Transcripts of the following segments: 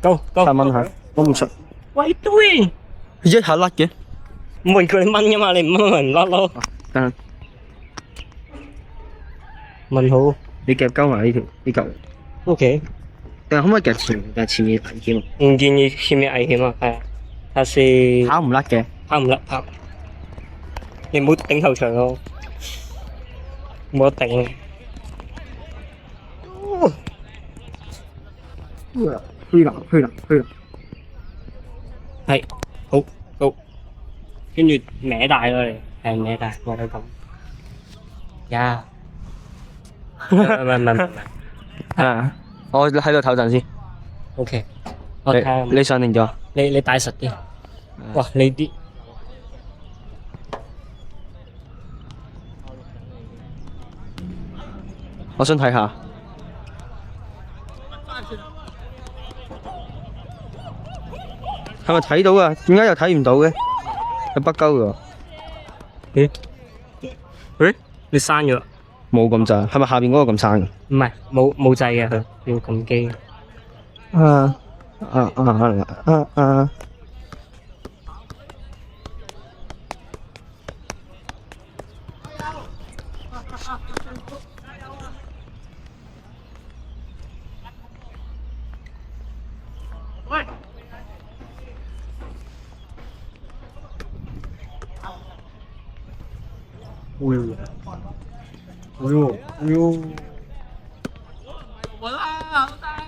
高高。再問下，我唔熟。喂對，一下甩嘅。唔係叫你掹噶嘛，你唔掹咪唔甩咯。等陣，問好。你夾鳩埋呢嚿。O K。但係可唔可以夾前面危險啊？唔建議前面危險啊，係啊。下次跑唔甩嘅。跑唔甩跑。你唔好頂頭場咯，冇得頂。去啦去啦去啦！係，好，好。跟住歪大咯你，係歪大，歪到咁。呀！唔係。啊！我喺度唞陣先。O K。我睇下。你上定咗？你帶實啲。哇！你啲。我想睇下。係咪睇到啊？點解又睇唔到嘅？有北鳩嘅喎。咦？你刪咗？冇咁滯，係咪下邊嗰個咁刪嘅？唔係，冇掣嘅佢，要撳機。喂！哎呦！我啦，好大！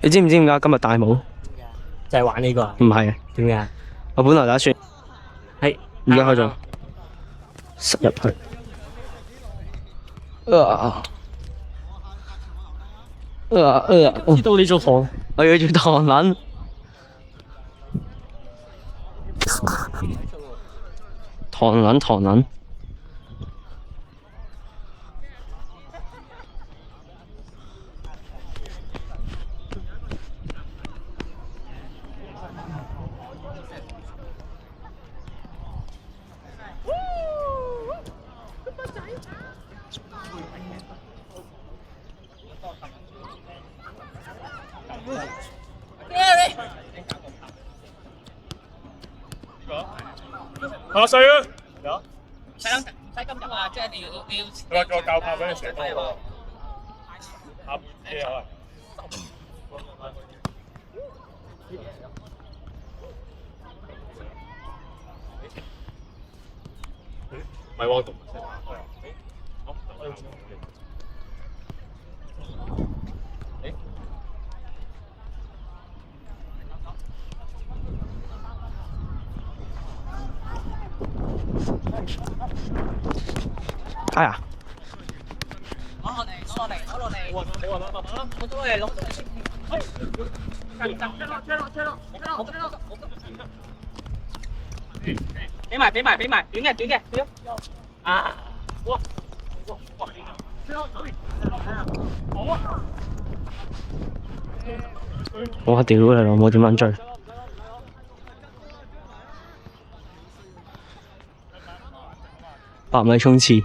你知唔知點解今日戴帽？就係玩呢個啊？唔係啊，點解？我本來打算係而家開咗，塞入去。知道你做糖，我要做糖撚。糖撚。下世啊！唔使咁入啊！即係你要。佢話叫我教炮俾你射波喎。下半機啊！咪汪東。哎呀！攞落嚟！我都係攞。俾埋，短嘅。啊！哇！我屌你老母點撚追？100米衝刺。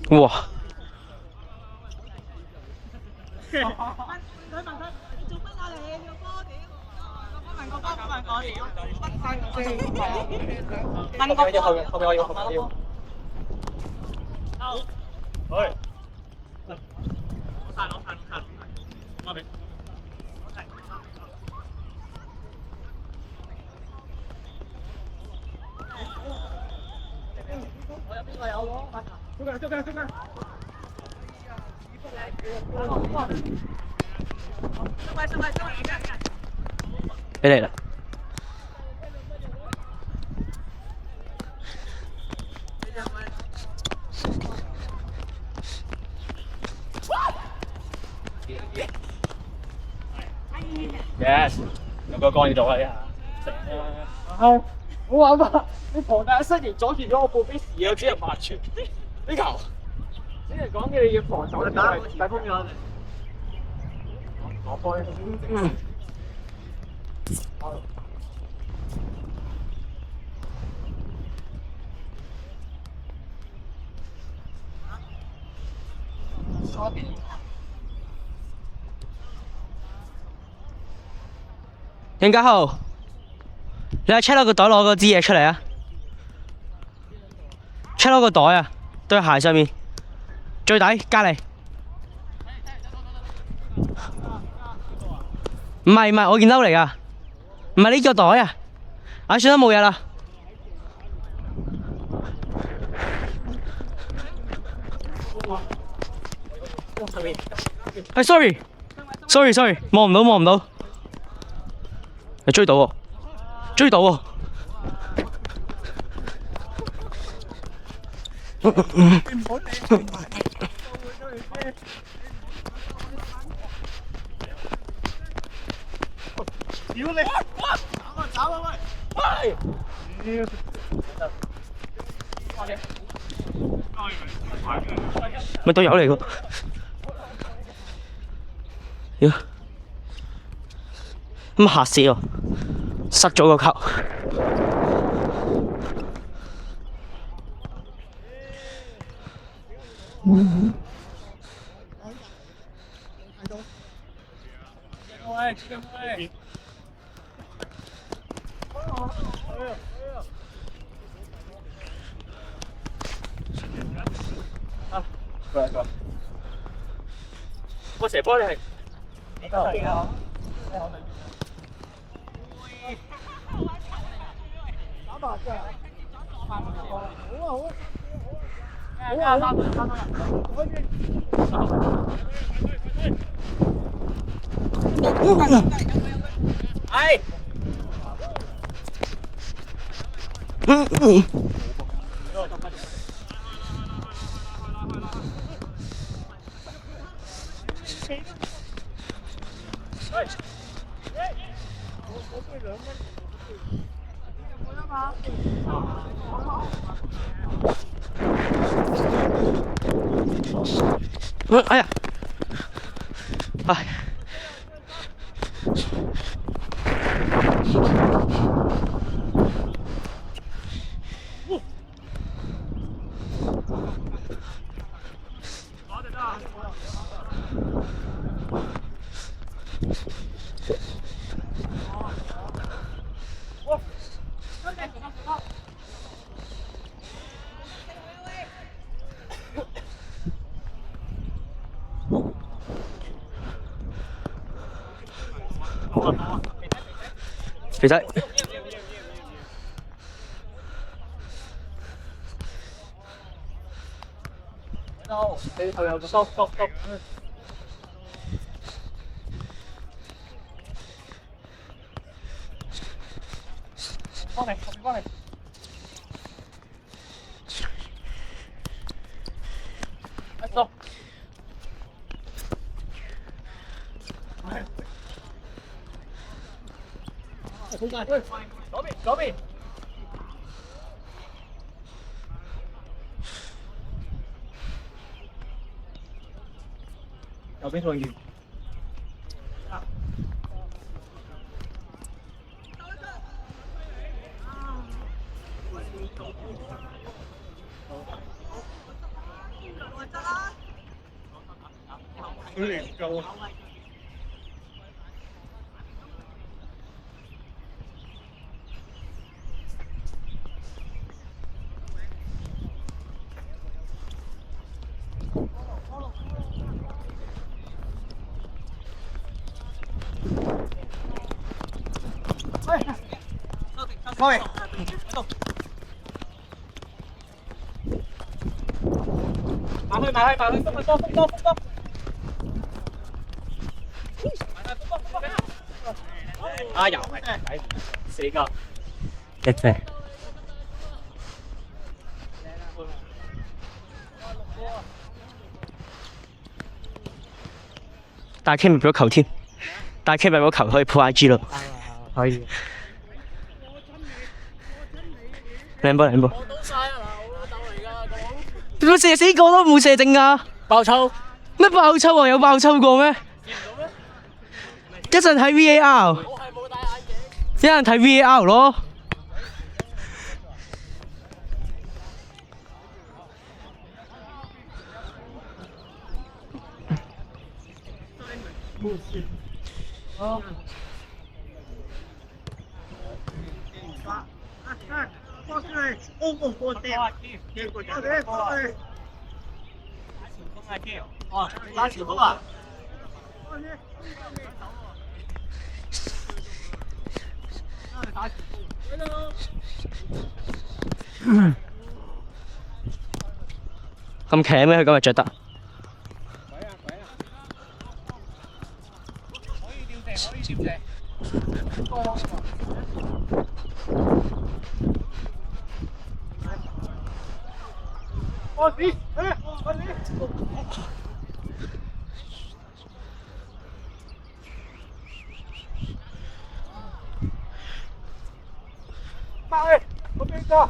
哇！後邊我要。喂！你嚟啦！Yes，有個干擾到啦一下。唉，冇玩法，你龐大嘅身形阻住咗我部機視野，只能爬住呢球。只能講嘅你要防守，打風咗。我波。任家豪，你喺車攞個袋攞嗰支嘢出嚟啊！車攞個袋啊，對鞋上面最底隔離。唔係，我件褸嚟噶，唔係呢個袋啊！唉，算啦，冇嘢啦。唉，sorry，望唔到。你追到喎，屌你！走啊喂！咪隊友嚟㗎，妖咁嚇死我，失咗個球。我射波你係。哎！哎呀！唉。肥仔，你頭有個收。幫你。走。左邊。右邊送完。夠啊！喂，埋去，風多。啊又係睇死㗎。一隻。但係 K 入咗球添，但係 K 入咗球可以 po IG 咯。可以。靚波靚波。我都晒啊！好老豆嚟㗎，點解射死個都冇射正㗎？爆抽。咩爆抽啊？有爆抽過咩？一陣睇 VAR，我係冇戴眼鏡。一陣睇 VAR 咯。哦，打前鋒啊！咁騎咩？佢今日着得。我死！我死！快！我邊個？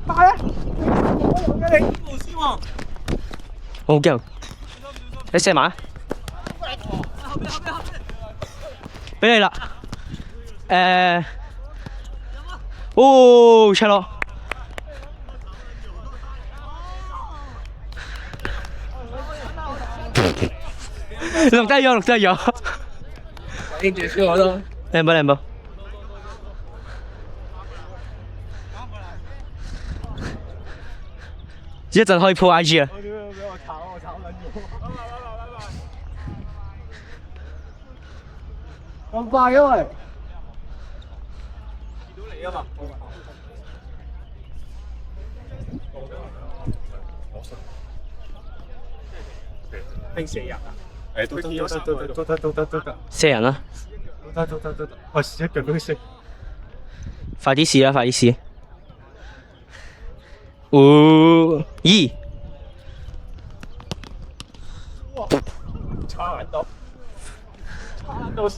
快啊！我有嘅你冇事喎。我好驚，你射埋。俾你啦。哦，出咯。錄低咗，錄低咗。影住先我都。靚波靚波。一陣可以 po IG 啊！我屌俾我炒撚咗。咁快嘅喂！見到你啊嘛！冰死人啊！誒都得，射人啦！得，我試一腳俾佢射。快啲試啦！快啲試！哦，咦！哇！差撚到，差到。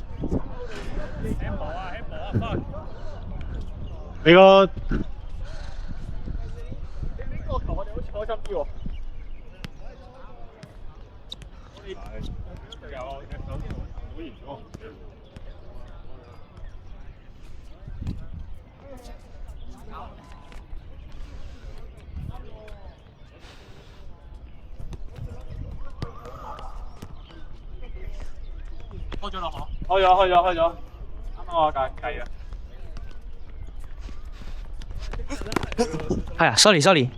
你個你呢個球我哋好似開心啲喎。開咗啦嗬？開咗。啱啱我計啊。係啊，sorry。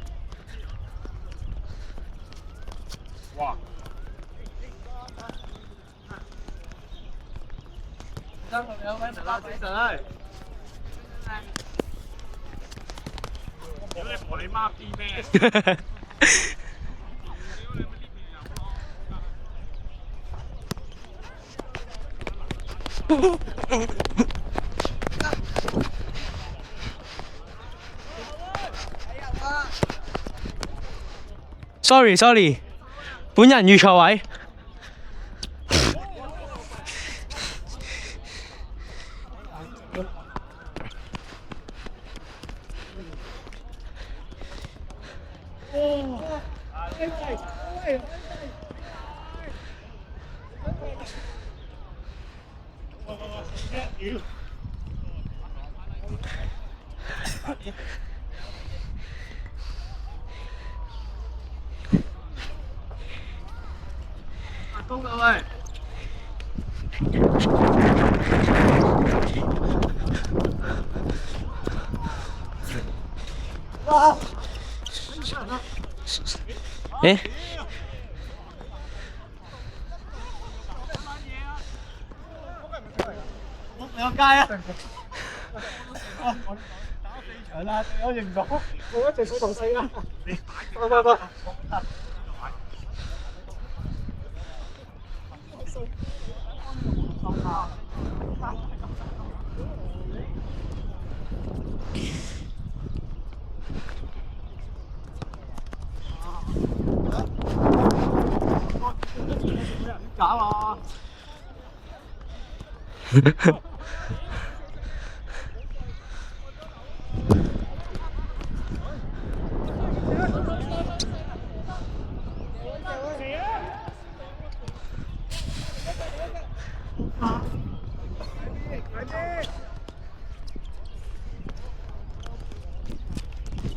哇！真係有咩事啦，仔仔？屌你婆你媽逼咩？sorry，本人預錯位。公啊喂！哇！誒？有街啊！我打4場啦，我認咗，我一直數同4啦。拜。搞啊！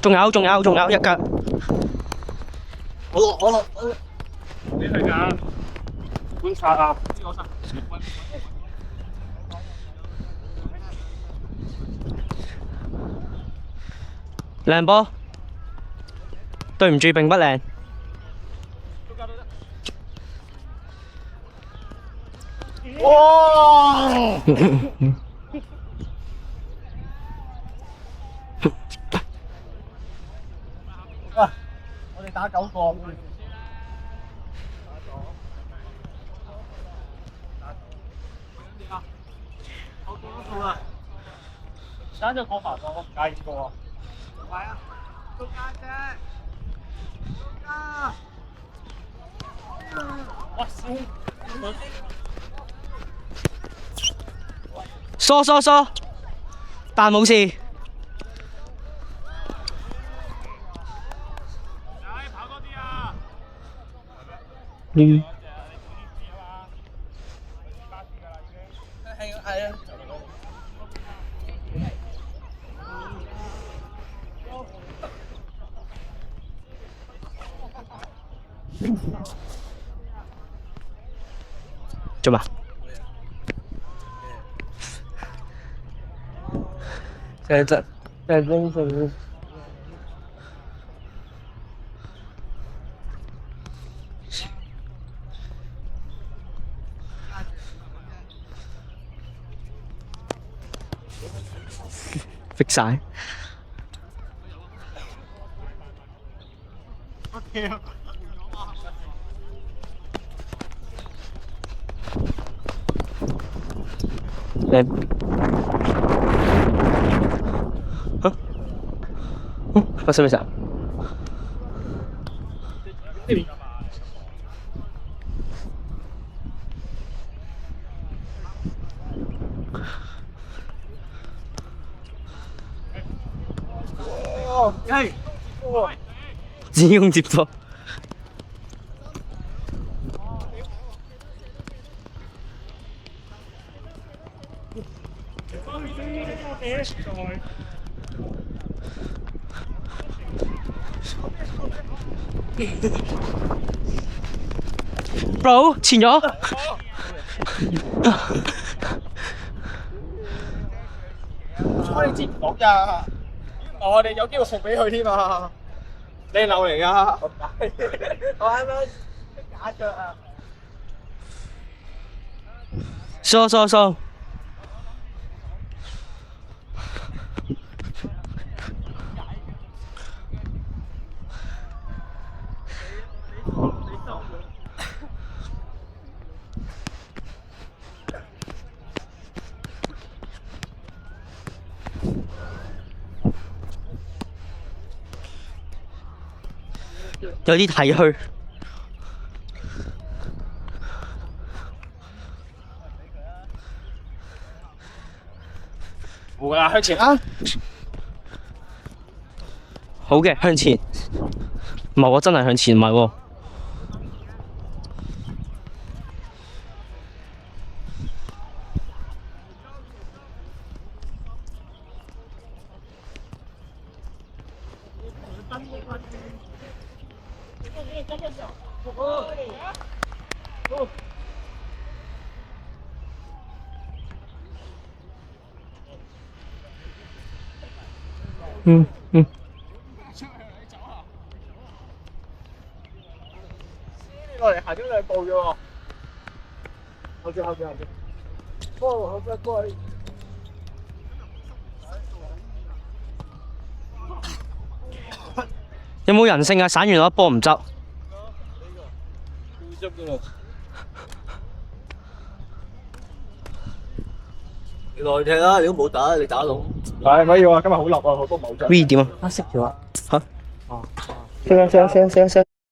仲有一腳。你去㗎？觀察啊！靚波，對唔住並不靚。哇！喂，我哋打9個。單隻講法我介意過啊。係啊，中間啫，中間。哇塞！疏，但冇事。跑多啲啊！嗯。係啊。做嘛？在精神。fix 晒。你發生咩事啊？只用接咗。Bro， 前咗。我哋知唔講咋？我哋有機會送俾佢添啊！靚樓嚟㗎。我啱啱假腳啊！疏。有啲睇虛。冇啦，向前啊！好嘅，向前。唔係喎，真係向前，唔係喎。嗯。落嚟行咗2步啫喎。後邊。過去。有冇人性啊？散完咗一波唔執。執㗎啦。來踢啦，你都冇打，你打到。係咪要啊？今日好立啊，好多冇啫。 V 點啊？啊，熄咗啊！嚇！識啊識啊識啊識啊識啊！